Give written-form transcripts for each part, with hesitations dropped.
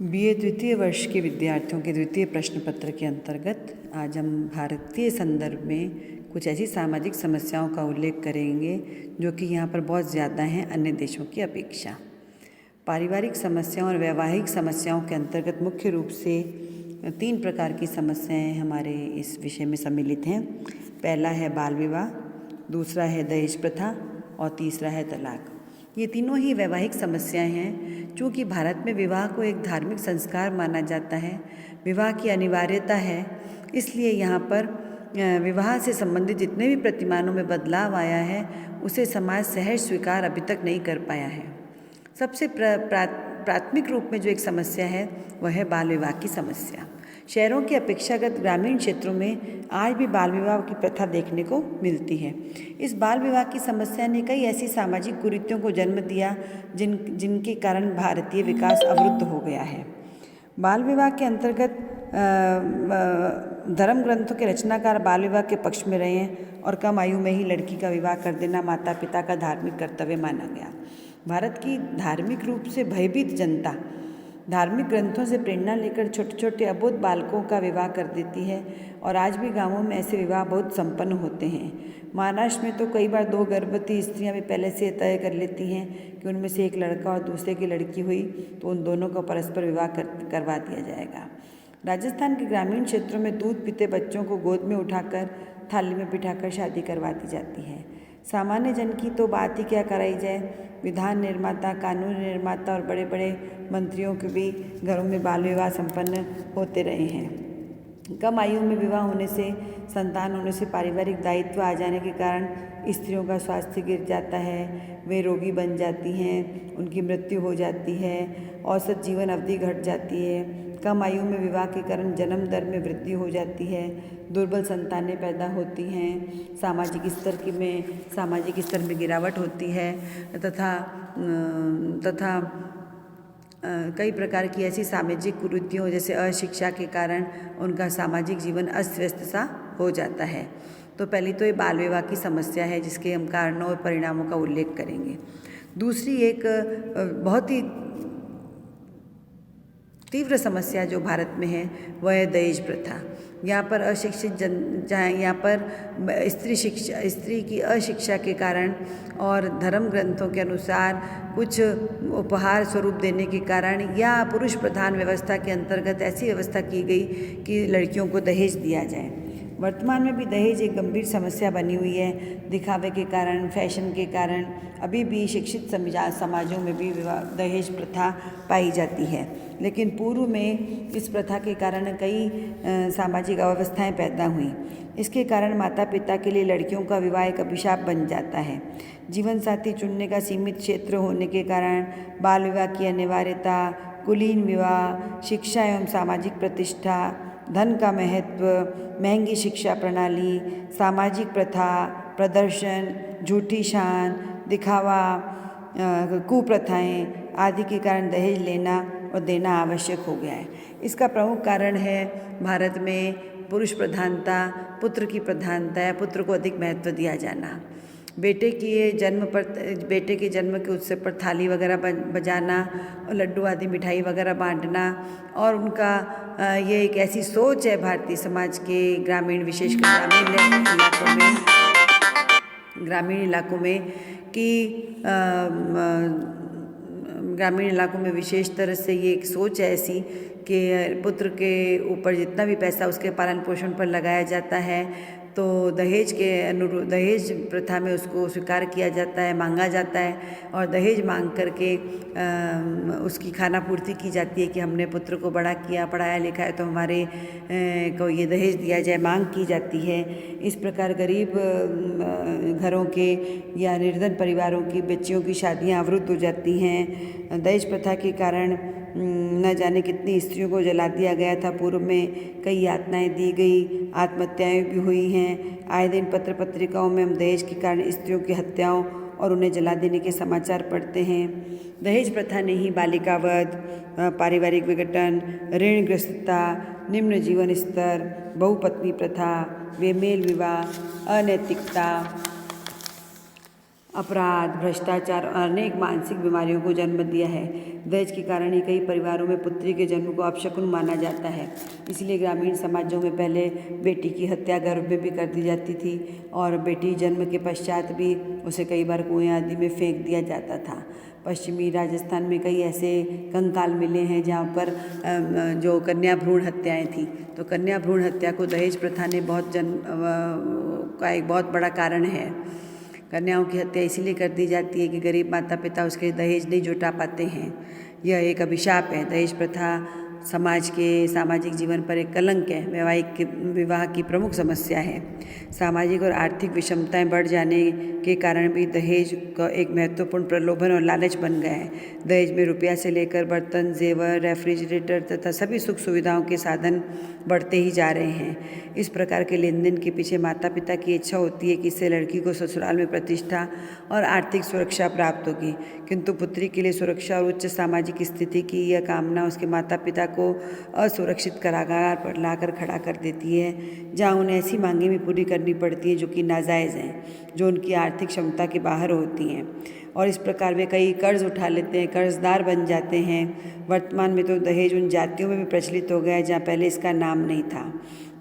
BA द्वितीय वर्ष के विद्यार्थियों के द्वितीय प्रश्न पत्र के अंतर्गत आज हम भारतीय संदर्भ में कुछ ऐसी सामाजिक समस्याओं का उल्लेख करेंगे जो कि यहाँ पर बहुत ज़्यादा हैं अन्य देशों की अपेक्षा। पारिवारिक समस्याओं और वैवाहिक समस्याओं के अंतर्गत मुख्य रूप से 3 प्रकार की समस्याएं हमारे इस विषय में सम्मिलित हैं। पहला है बाल विवाह, दूसरा है दहेज प्रथा और तीसरा है तलाक। ये तीनों ही वैवाहिक समस्याएं हैं। चूँकि भारत में विवाह को एक धार्मिक संस्कार माना जाता है, विवाह की अनिवार्यता है, इसलिए यहाँ पर विवाह से संबंधित जितने भी प्रतिमानों में बदलाव आया है उसे समाज सहज स्वीकार अभी तक नहीं कर पाया है। सबसे प्राथमिक रूप में जो एक समस्या है वह है बाल विवाह की समस्या। शहरों की अपेक्षाकृत ग्रामीण क्षेत्रों में आज भी बाल विवाह की प्रथा देखने को मिलती है। इस बाल विवाह की समस्या ने कई ऐसी सामाजिक कुरीतियों को जन्म दिया जिनके कारण भारतीय विकास अवरुद्ध हो गया है। बाल विवाह के अंतर्गत धर्म ग्रंथों के रचनाकार बाल विवाह के पक्ष में रहे हैं और कम आयु में ही लड़की का विवाह कर देना माता पिता का धार्मिक कर्तव्य माना गया। भारत की धार्मिक रूप से भयभीत जनता धार्मिक ग्रंथों से प्रेरणा लेकर छोटे छोटे अबोध बालकों का विवाह कर देती है और आज भी गांवों में ऐसे विवाह बहुत संपन्न होते हैं। महाराष्ट्र में तो कई बार 2 गर्भवती स्त्रियां भी पहले से तय कर लेती हैं कि उनमें से एक लड़का और दूसरे की लड़की हुई तो उन दोनों का परस्पर विवाह करवा दिया जाएगा। राजस्थान के ग्रामीण क्षेत्रों में दूध पीते बच्चों को गोद में उठाकर थाली में बिठाकर शादी करवा दी जाती है। सामान्य जन की तो बात ही क्या कराई जाए। विधान निर्माता, कानून निर्माता और बड़े बड़े मंत्रियों के भी घरों में बाल विवाह संपन्न होते रहे हैं। कम आयु में विवाह होने से, संतान होने से पारिवारिक दायित्व आ जाने के कारण स्त्रियों का स्वास्थ्य गिर जाता है, वे रोगी बन जाती हैं, उनकी मृत्यु हो जाती है, औसत जीवन अवधि घट जाती है। कम आयु में विवाह के कारण जन्म दर में वृद्धि हो जाती है, दुर्बल संतानें पैदा होती हैं, सामाजिक स्तर में गिरावट होती है तथा कई प्रकार की ऐसी सामाजिक कुरीतियों जैसे अशिक्षा के कारण उनका सामाजिक जीवन अस्त व्यस्त सा हो जाता है। तो पहली तो ये बाल विवाह की समस्या है जिसके हम कारणों और परिणामों का उल्लेख करेंगे। दूसरी एक बहुत ही तीव्र समस्या जो भारत में है वह है दहेज प्रथा। यहाँ पर यहाँ पर स्त्री की अशिक्षा के कारण और धर्म ग्रंथों के अनुसार कुछ उपहार स्वरूप देने के कारण या पुरुष प्रधान व्यवस्था के अंतर्गत ऐसी व्यवस्था की गई कि लड़कियों को दहेज दिया जाए। वर्तमान में भी दहेज एक गंभीर समस्या बनी हुई है। दिखावे के कारण, फैशन के कारण अभी भी शिक्षित समाजों में भी दहेज प्रथा पाई जाती है। लेकिन पूर्व में इस प्रथा के कारण कई सामाजिक अव्यवस्थाएं पैदा हुई। इसके कारण माता पिता के लिए लड़कियों का विवाह एक अभिशाप बन जाता है। जीवन साथी चुनने का सीमित क्षेत्र होने के कारण बाल विवाह की अनिवार्यता, कुलीन विवाह, शिक्षा एवं सामाजिक प्रतिष्ठा, धन का महत्व, महंगी शिक्षा प्रणाली, सामाजिक प्रथा, प्रदर्शन, झूठी शान, दिखावा, कुप्रथाएं आदि के कारण दहेज लेना और देना आवश्यक हो गया है। इसका प्रमुख कारण है भारत में पुरुष प्रधानता, पुत्र की प्रधानता या पुत्र को अधिक महत्व दिया जाना। बेटे के जन्म के उत्सव पर थाली वगैरह बजाना और लड्डू आदि मिठाई वगैरह बांटना और उनका ये एक ऐसी सोच है भारतीय समाज के विशेषकर ग्रामीण इलाकों में कि ग्रामीण इलाकों में विशेष तरह से ये एक सोच है ऐसी कि पुत्र के ऊपर जितना भी पैसा उसके पालन पोषण पर लगाया जाता है तो दहेज प्रथा में उसको स्वीकार किया जाता है, मांगा जाता है और दहेज मांग करके उसकी खाना पूर्ति की जाती है कि हमने पुत्र को बड़ा किया, पढ़ाया लिखाया तो हमारे को ये दहेज दिया जाए, मांग की जाती है। इस प्रकार गरीब घरों के या निर्धन परिवारों की बच्चियों की शादियां अवरुद्ध हो जाती हैं। दहेज प्रथा के कारण न जाने कितनी स्त्रियों को जला दिया गया था। पूर्व में कई यातनाएं दी गई, आत्महत्याएं भी हुई हैं। आए दिन पत्र पत्रिकाओं में हम दहेज के कारण स्त्रियों की हत्याओं और उन्हें जला देने के समाचार पढ़ते हैं। दहेज प्रथा ने ही बालिकावध, पारिवारिक विघटन, ऋणग्रस्तता, निम्न जीवन स्तर, बहुपत्नी प्रथा, बेमेल विवाह, अनैतिकता, अपराध, भ्रष्टाचार और अनेक मानसिक बीमारियों को जन्म दिया है। दहेज के कारण ही कई परिवारों में पुत्री के जन्म को अपशकुन माना जाता है। इसलिए ग्रामीण समाजों में पहले बेटी की हत्या गर्भ में भी कर दी जाती थी और बेटी जन्म के पश्चात भी उसे कई बार कुएं आदि में फेंक दिया जाता था। पश्चिमी राजस्थान में कई ऐसे कंकाल मिले हैं जहाँ पर जो कन्या भ्रूण हत्याएँ थी। तो कन्या भ्रूण हत्या को दहेज प्रथा ने का एक बहुत बड़ा कारण है। कन्याओं की हत्या इसलिए कर दी जाती है कि गरीब माता पिता उसके दहेज नहीं जुटा पाते हैं। यह एक अभिशाप है। दहेज प्रथा समाज के सामाजिक जीवन पर एक कलंक है। वैवाहिक विवाह की प्रमुख समस्या है। सामाजिक और आर्थिक विषमताएं बढ़ जाने के कारण भी दहेज का एक महत्वपूर्ण प्रलोभन और लालच बन गया है। दहेज में रुपया से लेकर बर्तन, जेवर, रेफ्रिजरेटर तथा सभी सुख सुविधाओं के साधन बढ़ते ही जा रहे हैं। इस प्रकार के लेन देन के पीछे माता पिता की इच्छा होती है कि इससे लड़की को ससुराल में प्रतिष्ठा और आर्थिक सुरक्षा प्राप्त होगी, किंतु पुत्री के लिए सुरक्षा और उच्च सामाजिक स्थिति की यह कामना उसके माता पिता को असुरक्षित कारागार पर लाकर खड़ा कर देती है, जहाँ उन्हें ऐसी मांगें भी पूरी करनी पड़ती हैं जो कि नाजायज़ हैं, जो उनकी आर्थिक क्षमता के बाहर होती हैं, और इस प्रकार वे कई कर्ज उठा लेते हैं, कर्जदार बन जाते हैं। वर्तमान में तो दहेज उन जातियों में भी प्रचलित हो गया है जहाँ पहले इसका नाम नहीं था।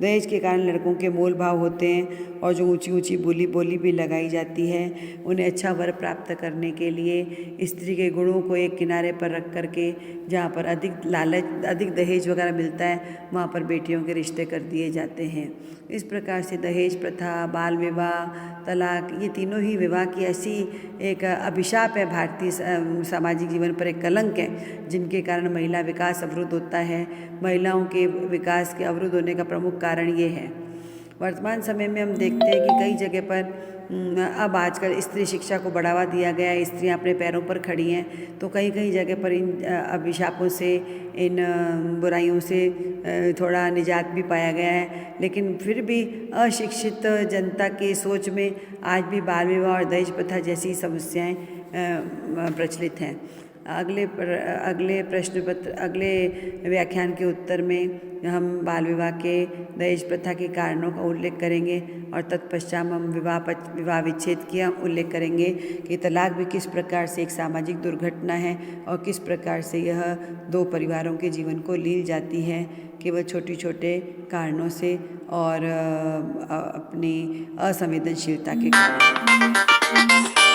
दहेज के कारण लड़कों के मोल भाव होते हैं और जो ऊंची ऊंची बोली भी लगाई जाती है। उन्हें अच्छा वर प्राप्त करने के लिए स्त्री के गुणों को एक किनारे पर रख करके जहाँ पर अधिक दहेज वगैरह मिलता है वहाँ पर बेटियों के रिश्ते कर दिए जाते हैं। इस प्रकार से दहेज प्रथा, बाल विवाह, तलाक, ये तीनों ही विवाह की ऐसी एक अभिशाप है, भारतीय सामाजिक जीवन पर एक कलंक है, जिनके कारण महिला विकास अवरुद्ध होता है। महिलाओं के विकास के अवरुद्ध होने का प्रमुख कारण ये है। वर्तमान समय में हम देखते हैं कि कई जगह पर अब आजकल स्त्री शिक्षा को बढ़ावा दिया गया है, स्त्रियां अपने पैरों पर खड़ी हैं, तो कई कई जगह पर इन अभिशापों से, इन बुराइयों से थोड़ा निजात भी पाया गया है। लेकिन फिर भी अशिक्षित जनता की सोच में आज भी बाल विवाह और दहेज प्रथा जैसी समस्याएं प्रचलित हैं। अगले व्याख्यान के उत्तर में हम बाल विवाह के, दहेज प्रथा के कारणों का उल्लेख करेंगे और तत्पश्चात हम विवाह विच्छेद का उल्लेख करेंगे कि तलाक भी किस प्रकार से एक सामाजिक दुर्घटना है और किस प्रकार से यह दो परिवारों के जीवन को लील जाती है, केवल छोटे कारणों से और अपनी असंवेदनशीलता के कारण।